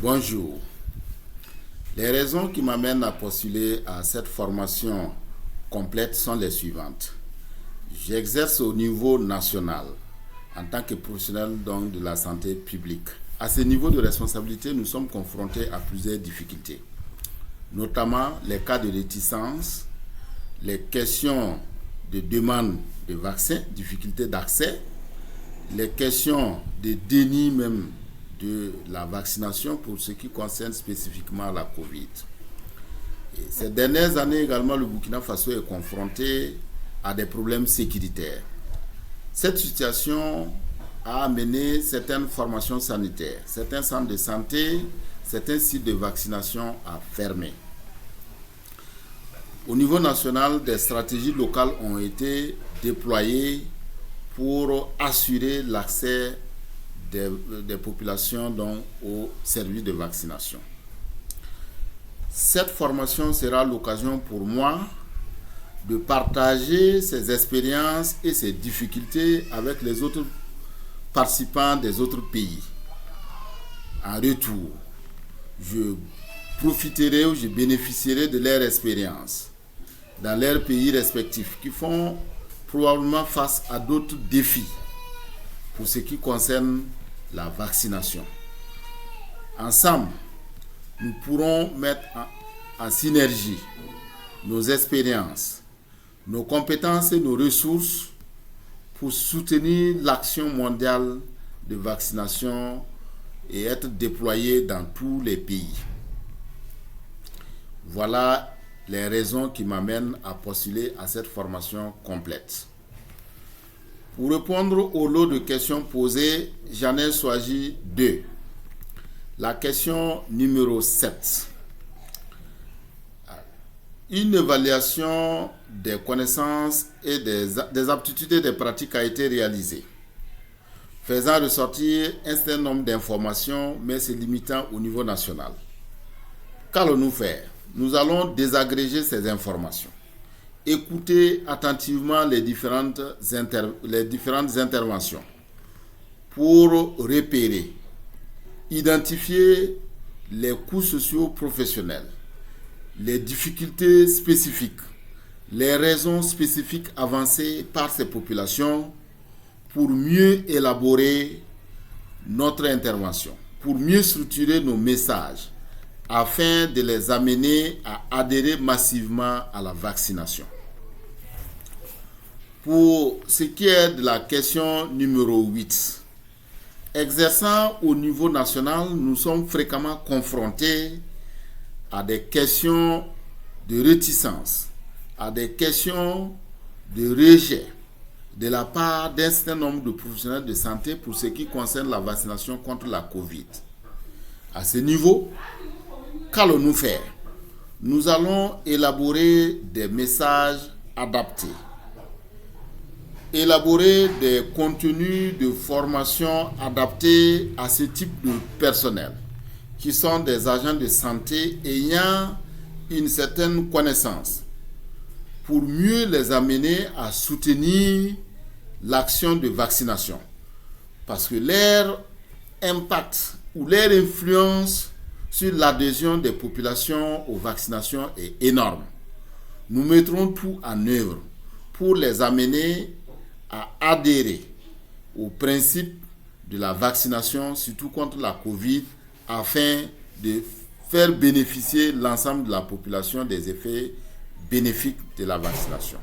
Bonjour. Les raisons qui m'amènent à postuler à cette formation complète sont les suivantes. J'exerce au niveau national en tant que professionnel donc, de la santé publique. À ce niveau de responsabilité, nous sommes confrontés à plusieurs difficultés, notamment les cas de réticence, les questions de demande de vaccins, difficultés d'accès, les questions de déni même de la vaccination pour ce qui concerne spécifiquement la COVID. Et ces dernières années également, le Burkina Faso est confronté à des problèmes sécuritaires. Cette situation a amené certaines formations sanitaires, certains centres de santé, certains sites de vaccination à fermer. Au niveau national, des stratégies locales ont été déployées pour assurer l'accès des populations donc, aux services de vaccination. Cette formation sera l'occasion pour moi de partager ces expériences et ces difficultés avec les autres participants des autres pays. En retour, je profiterai ou je bénéficierai de leur expérience dans leurs pays respectifs qui font probablement face à d'autres défis pour ce qui concerne la vaccination. Ensemble, nous pourrons mettre en synergie nos expériences, nos compétences et nos ressources pour soutenir l'action mondiale de vaccination et être déployés dans tous les pays. Voilà les raisons qui m'amènent à postuler à cette formation complète. Pour répondre au lot de questions posées, j'en ai choisi deux. La question numéro 7. Une évaluation des connaissances et des aptitudes et des pratiques a été réalisée, faisant ressortir un certain nombre d'informations, mais se limitant au niveau national. Qu'allons-nous faire? Nous allons désagréger ces informations. Écoutez attentivement les différentes interventions pour repérer, identifier les coûts sociaux professionnels, les difficultés spécifiques, les raisons spécifiques avancées par ces populations pour mieux élaborer notre intervention, pour mieux structurer nos messages afin de les amener à adhérer massivement à la vaccination. Pour ce qui est de la question numéro 8, exerçant au niveau national, nous sommes fréquemment confrontés à des questions de réticence, à des questions de rejet de la part d'un certain nombre de professionnels de santé pour ce qui concerne la vaccination contre la COVID. À ce niveau, qu'allons-nous faire? Nous allons élaborer des messages adaptés, élaborer des contenus de formation adaptés à ce type de personnel, qui sont des agents de santé ayant une certaine connaissance, pour mieux les amener à soutenir l'action de vaccination. Parce que leur impact ou leur influence sur l'adhésion des populations aux vaccinations est énorme. Nous mettrons tout en œuvre pour les amener à adhérer au principe de la vaccination, surtout contre la COVID, afin de faire bénéficier l'ensemble de la population des effets bénéfiques de la vaccination.